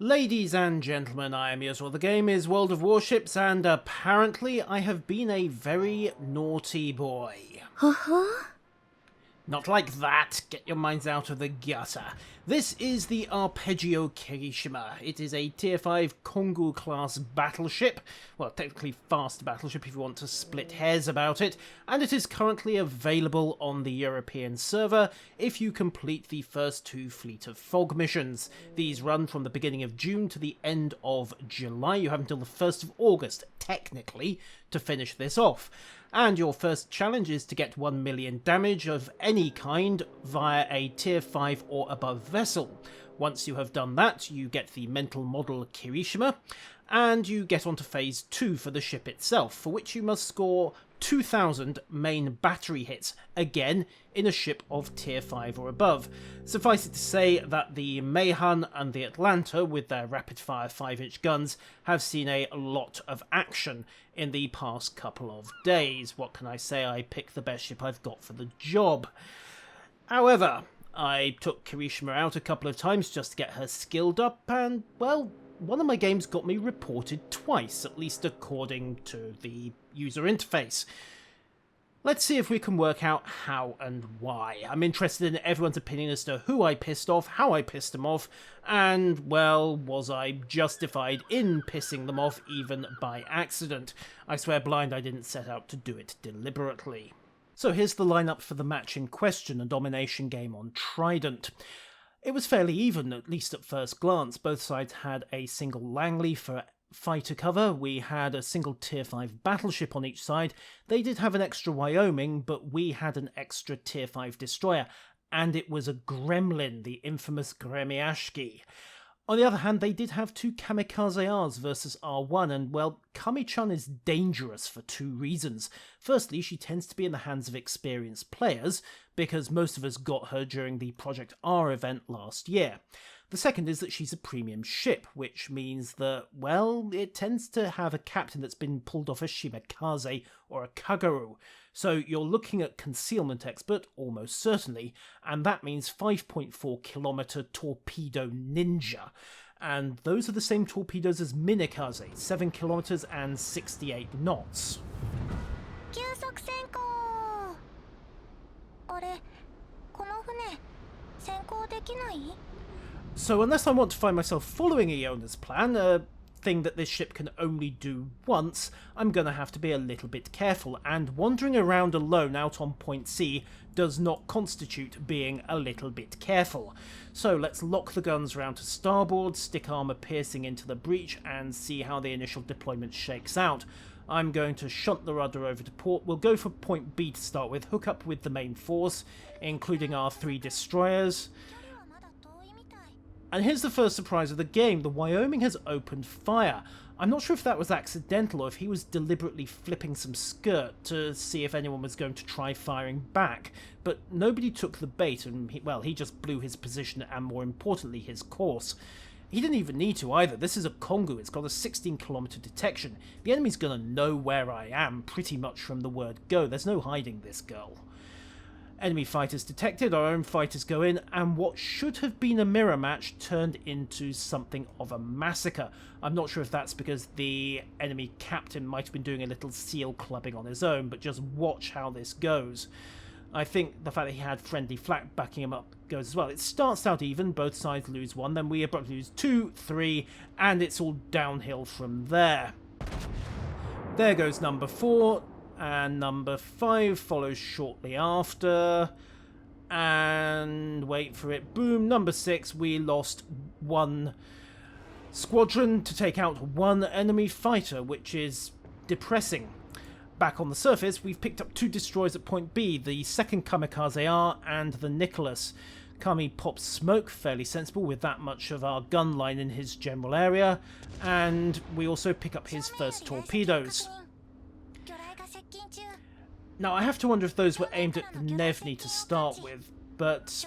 Ladies and gentlemen, I am Yusuf. The game is World of Warships, and apparently I have been a very naughty boy. Not like that. Get your minds out of the gutter. This is the Arpeggio Kirishima. It is a Tier 5 Kongu class battleship. Well, technically fast battleship if you want to split hairs about it. And it is currently available on the European server if you complete the first 2 Fleet of Fog missions. These run from the beginning of June to the end of July. You have until the 1st of August, technically, to finish this off. And your first challenge is to get 1 million damage of any kind via a Tier 5 or above vessel. Once you have done that, you get the mental model Kirishima, and you get onto Phase 2 for the ship itself, for which you must score 2,000 main battery hits, again in a ship of Tier 5 or above. Suffice it to say that the Mayhan and the Atlanta, with their rapid-fire 5-inch guns, have seen a lot of action in the past couple of days. What can I say? I picked the best ship I've got for the job. However, I took Kirishima out a couple of times just to get her skilled up, and, well, one of my games got me reported twice, at least according to the user interface. Let's see if we can work out how and why. I'm interested in everyone's opinion as to who I pissed off, how I pissed them off, and, well, was I justified in pissing them off even by accident? I swear blind I didn't set out to do it deliberately. So here's the lineup for the match in question, a domination game on Trident. It was fairly even, at least at first glance. Both sides had a single Langley for fighter cover. We had a single Tier 5 battleship on each side. They did have an extra Wyoming, but we had an extra Tier 5 destroyer. And it was a Gremlin, the infamous Gremiashki. On the other hand, they did have 2 Kamikaze Rs versus R1, and, well, Kami-chan is dangerous for 2 reasons. Firstly, she tends to be in the hands of experienced players, because most of us got her during the Project R event last year. The second is that she's a premium ship, which means that, well, it tends to have a captain that's been pulled off a Shimakaze or a Kagaru. So you're looking at concealment expert, almost certainly, and that means 5.4 kilometer torpedo ninja. And those are the same torpedoes as Minikaze, 7 kilometers and 68 knots. So unless I want to find myself following Iona's plan, a thing that this ship can only do once, I'm going to have to be a little bit careful, and wandering around alone out on Point C does not constitute being a little bit careful. So let's lock the guns round to starboard, stick armour piercing into the breach, and see how the initial deployment shakes out. I'm going to shunt the rudder over to port. We'll go for Point B to start with, hook up with the main force, including our 3 destroyers. And here's the first surprise of the game. The Wyoming has opened fire. I'm not sure if that was accidental or if he was deliberately flipping some skirt to see if anyone was going to try firing back. But nobody took the bait and, he just blew his position and, more importantly, his course. He didn't even need to either. This is a Kongu. It's got a 16-kilometer detection. The enemy's going to know where I am pretty much from the word go. There's no hiding this girl. Enemy fighters detected, our own fighters go in, and what should have been a mirror match turned into something of a massacre. I'm not sure if that's because the enemy captain might have been doing a little seal clubbing on his own, but just watch how this goes. I think the fact that he had friendly flak backing him up goes as well. It starts out even, both sides lose 1, then we abruptly lose 2, 3, and it's all downhill from there. There goes number 4. And number 5 follows shortly after. And wait for it. Boom. Number 6, we lost 1 squadron to take out 1 enemy fighter, which is depressing. Back on the surface, we've picked up 2 destroyers at Point B, the second Kamikaze R and the Nicholas. Kami pops smoke, fairly sensible with that much of our gun line in his general area. And we also pick up his first torpedoes. Now, I have to wonder if those were aimed at the Nevni to start with, but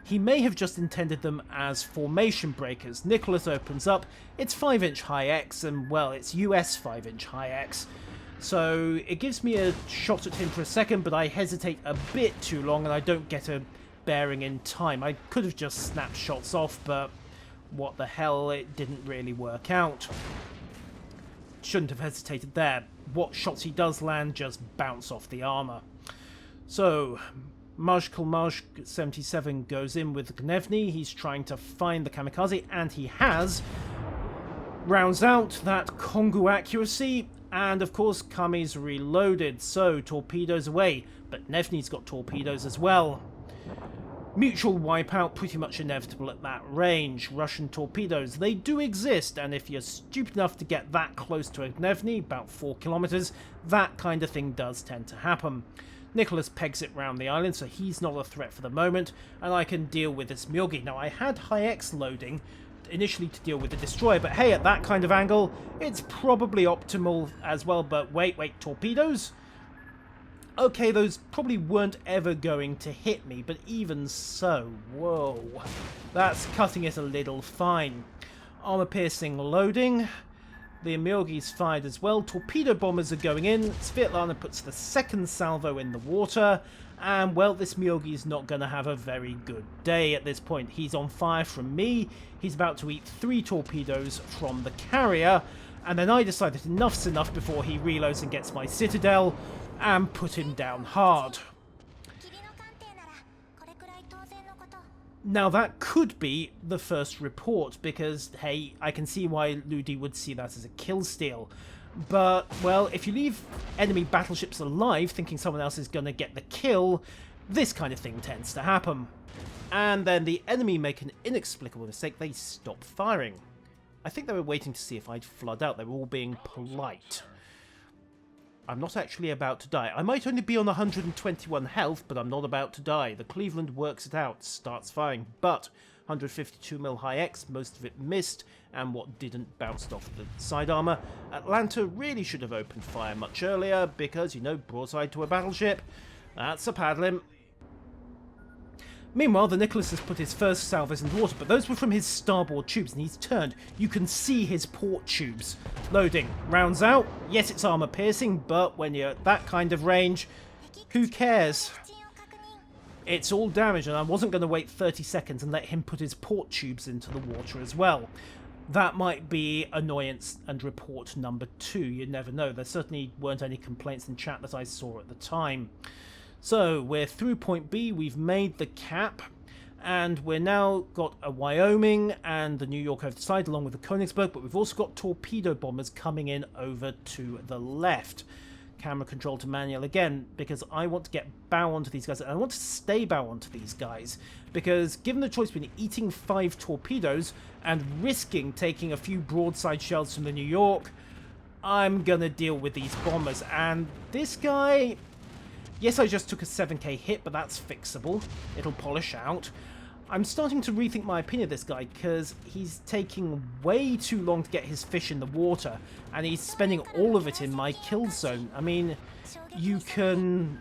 he may have just intended them as formation breakers. Nicholas opens up, it's 5-inch high X, and, well, it's US 5-inch high X. So it gives me a shot at him for a second, but I hesitate a bit too long, and I don't get a bearing in time. I could have just snapped shots off, but what the hell, it didn't really work out. Shouldn't have hesitated there. What shots he does land just bounce off the armour. So, Maj 77 goes in with Gnevny. He's trying to find the kamikaze, and he has. Rounds out that Kongu accuracy, and of course Kami's reloaded, so torpedoes away. But Gnevny's got torpedoes as well. Mutual wipeout pretty much inevitable at that range. Russian torpedoes, they do exist, and if you're stupid enough to get that close to a Gnevny, about 4 kilometers, that kind of thing does tend to happen. Nicholas pegs it round the island, so he's not a threat for the moment, and I can deal with this Myogi. Now, I had high X loading initially to deal with the destroyer, but hey, at that kind of angle, it's probably optimal as well. But wait, torpedoes? Okay, those probably weren't ever going to hit me, but even so, whoa, that's cutting it a little fine. Armor-piercing loading. The Myogi's fired as well. Torpedo bombers are going in. Svetlana puts the second salvo in the water. And, well, this Myogi's not going to have a very good day at this point. He's on fire from me. He's about to eat 3 torpedoes from the carrier. And then I decide that enough's enough before he reloads and gets my citadel, and put him down hard. Now that could be the first report, because, hey, I can see why Ludi would see that as a kill steal. But, well, if you leave enemy battleships alive thinking someone else is going to get the kill, this kind of thing tends to happen. And then the enemy make an inexplicable mistake. They stop firing. I think they were waiting to see if I'd flood out. They were all being polite. I'm not actually about to die. I might only be on 121 health, but I'm not about to die. The Cleveland works it out, starts firing, but 152mm high X, most of it missed, and what didn't bounced off the side armour. Atlanta really should have opened fire much earlier, because, you know, broadside to a battleship, that's a paddling. Meanwhile, the Nicholas has put his first salvos in the water, but those were from his starboard tubes, and he's turned. You can see his port tubes. Loading. Rounds out. Yes, it's armor-piercing, but when you're at that kind of range, who cares? It's all damage, and I wasn't going to wait 30 seconds and let him put his port tubes into the water as well. That might be annoyance and report number 2. You never know. There certainly weren't any complaints in chat that I saw at the time. So, we're through point B, we've made the cap, and we're now got a Wyoming and the New York over the side, along with the Königsberg, but we've also got torpedo bombers coming in over to the left. Camera control to manual again, because I want to get bow onto these guys, and I want to stay bow onto these guys, because given the choice between eating 5 torpedoes and risking taking a few broadside shells from the New York, I'm gonna deal with these bombers. And this guy... Yes, I just took a 7k hit, but that's fixable. It'll polish out. I'm starting to rethink my opinion of this guy, because he's taking way too long to get his fish in the water, and he's spending all of it in my kill zone. I mean, you can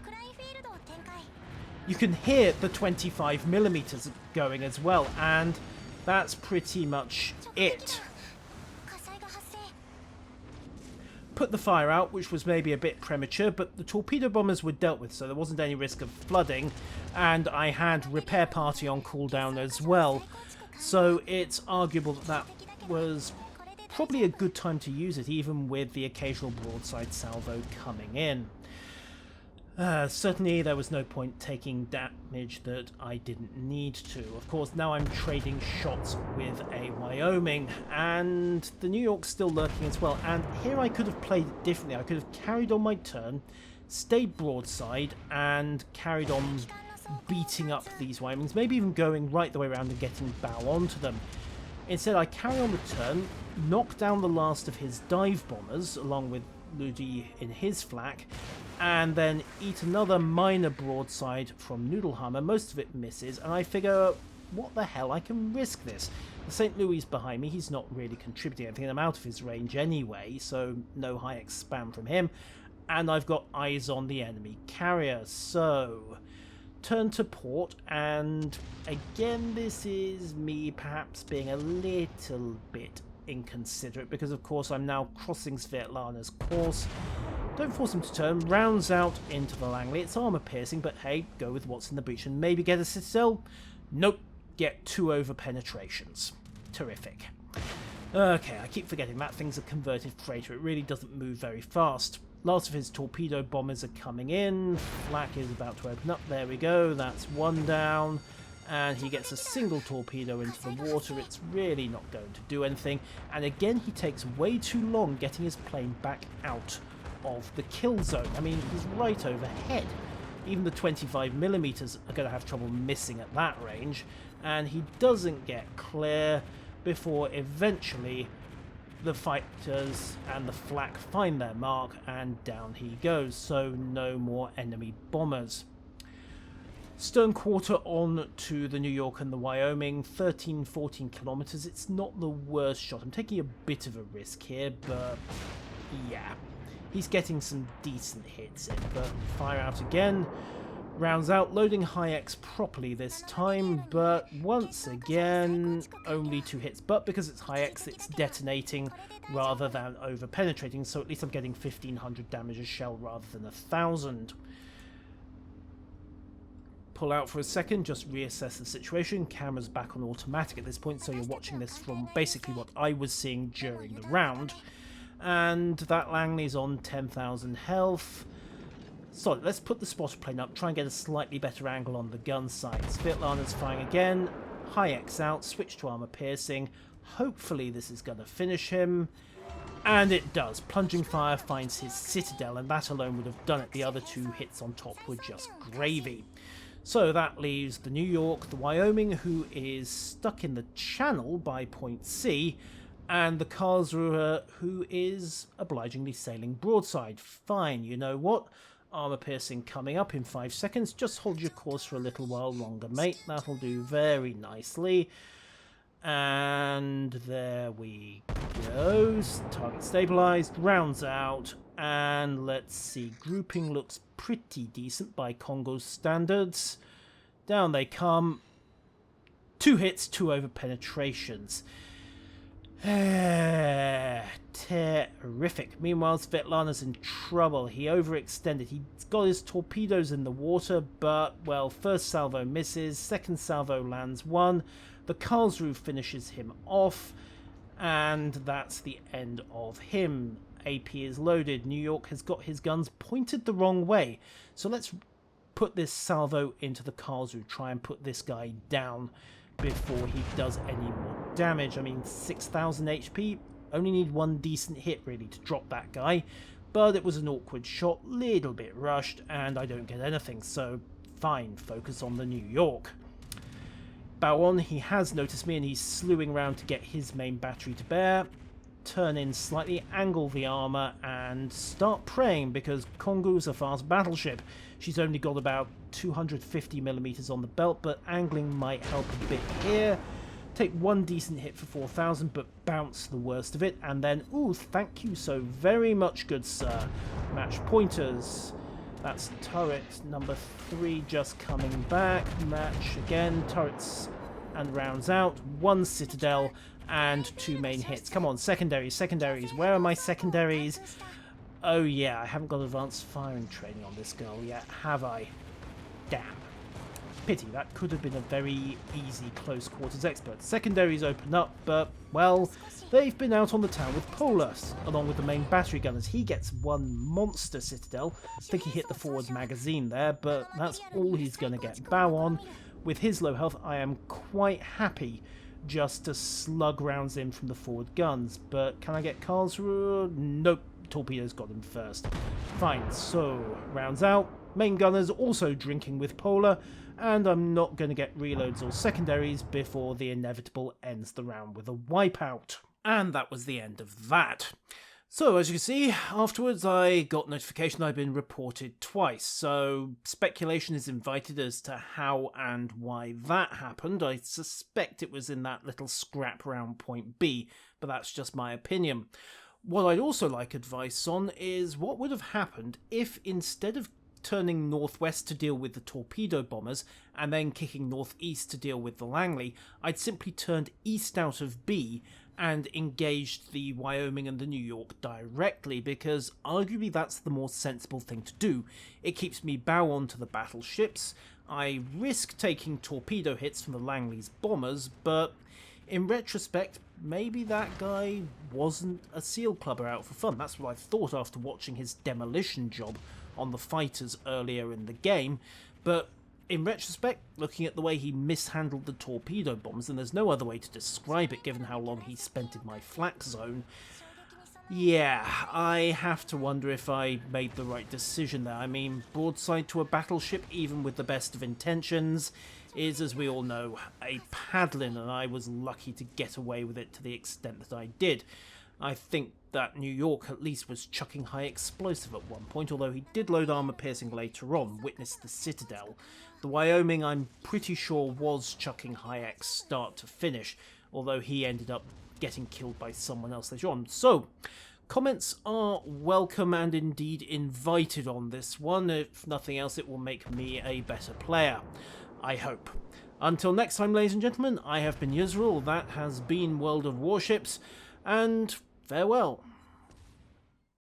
hear the 25mm going as well, and that's pretty much it. Put the fire out, which was maybe a bit premature, but the torpedo bombers were dealt with, so there wasn't any risk of flooding, and I had repair party on cooldown as well, so it's arguable that that was probably a good time to use it, even with the occasional broadside salvo coming in. Certainly there was no point taking damage that I didn't need to. Of course, now I'm trading shots with a Wyoming, and the New York's still lurking as well, and here I could have played it differently. I could have carried on my turn, stayed broadside, and carried on beating up these Wyomings, maybe even going right the way around and getting bow onto them. Instead, I carry on the turn, knock down the last of his dive bombers, along with Ludi in his flak, and then eat another minor broadside from Noodlehammer. Most of it misses, and I figure, what the hell, I can risk this. The St. Louis behind me, he's not really contributing anything, I'm out of his range anyway, so no high X spam from him, and I've got eyes on the enemy carrier, so turn to port, and again this is me perhaps being a little bit inconsiderate, because of course I'm now crossing Svetlana's course. Don't force him to turn. Rounds out into the Langley. It's armor piercing, but hey, go with what's in the breach and maybe get a citadel. Nope. Get 2 over penetrations. Terrific. Okay, I keep forgetting that thing's a converted freighter. It really doesn't move very fast. Last of his torpedo bombers are coming in. Flak is about to open up. There we go. That's 1 down. And he gets a single torpedo into the water. It's really not going to do anything. And again, he takes way too long getting his plane back out of the kill zone. I mean, he's right overhead. Even the 25mm are going to have trouble missing at that range. And he doesn't get clear before eventually the fighters and the flak find their mark, and down he goes. So no more enemy bombers. Stern quarter on to the New York and the Wyoming, 13-14 kilometers. It's not the worst shot. I'm taking a bit of a risk here, but yeah. He's getting some decent hits in, but fire out again. Rounds out, loading high X properly this time, but once again, only 2 hits. But because it's high X, it's detonating rather than over penetrating, so at least I'm getting 1500 damage a shell rather than 1000. Pull out for a second, just reassess the situation. Camera's back on automatic at this point, so you're watching this from basically what I was seeing during the round. And that Langley's on 10,000 health. So let's put the spotter plane up, try and get a slightly better angle on the gun sights. Svetlana's firing again. High X out, switch to armor piercing. Hopefully this is going to finish him. And it does. Plunging fire finds his citadel, and that alone would have done it. The other 2 hits on top were just gravy. So that leaves the New York, the Wyoming, who is stuck in the channel by point C, and the Karlsruhe, who is obligingly sailing broadside. Fine, you know what? Armor piercing coming up in 5 seconds. Just hold your course for a little while longer, mate. That'll do very nicely. And there we go. Target stabilized. Rounds out. And let's see. Grouping looks pretty decent by Congo's standards. Down they come. 2 hits, 2 over penetrations. Terrific. Meanwhile, Svetlana's in trouble. He overextended. He's got his torpedoes in the water, but, well, first salvo misses, second salvo lands 1. The Karlsruhe finishes him off, and that's the end of him. AP is loaded. New York has got his guns pointed the wrong way. So let's put this salvo into the Karlsruhe. Try and put this guy down before he does any more damage. I mean, 6,000 HP. Only need 1 decent hit, really, to drop that guy. But it was an awkward shot, little bit rushed, and I don't get anything. So, fine, focus on the New York. Bow on, he has noticed me, and he's slewing around to get his main battery to bear. Turn in slightly, angle the armor, and start praying, because Kongo's a fast battleship. She's only got about 250mm on the belt, but angling might help a bit here. Take 1 decent hit for 4,000, but bounce the worst of it, and then, ooh, thank you so very much, good sir. Match pointers. That's turret number 3 just coming back. Match again, turrets and rounds out. 1 citadel and 2 main hits. Come on, secondaries, secondaries. Where are my secondaries? Oh yeah, I haven't got advanced firing training on this girl yet, have I? Damn. Pity, that could have been a very easy close quarters expert. Secondaries open up, but, well, they've been out on the town with Polas, along with the main battery gunners. He gets 1 monster citadel. I think he hit the forward magazine there, but that's all he's going to get. Bow on. With his low health, I am quite happy just to slug rounds in from the forward guns. But can I get Karlsruhe? Nope. Torpedoes got him first. Fine, so rounds out. Main gunners also drinking with Polar, and I'm not going to get reloads or secondaries before the inevitable ends the round with a wipeout. And that was the end of that. So, as you can see, afterwards I got notification I'd been reported twice, so speculation is invited as to how and why that happened. I suspect it was in that little scrap round point B, but that's just my opinion. What I'd also like advice on is what would have happened if, instead of turning northwest to deal with the torpedo bombers and then kicking northeast to deal with the Langley, I'd simply turned east out of B and engaged the Wyoming and the New York directly, because arguably that's the more sensible thing to do. It keeps me bow on to the battleships. I risk taking torpedo hits from the Langley's bombers, but in retrospect, maybe that guy wasn't a SEAL clubber out for fun. That's what I thought after watching his demolition job on the fighters earlier in the game. But in retrospect, looking at the way he mishandled the torpedo bombs, and there's no other way to describe it given how long he spent in my flak zone, yeah, I have to wonder if I made the right decision there. I mean, broadside to a battleship, even with the best of intentions, is, as we all know, a paddling, and I was lucky to get away with it to the extent that I did. I think that New York at least was chucking high explosive at one point, although he did load armor piercing later on, witness the Citadel. The Wyoming, I'm pretty sure, was chucking high X start to finish, although he ended up getting killed by someone else later on. So, comments are welcome and indeed invited on this one. If nothing else, it will make me a better player, I hope. Until next time, ladies and gentlemen, I have been Yusril, that has been World of Warships, and farewell.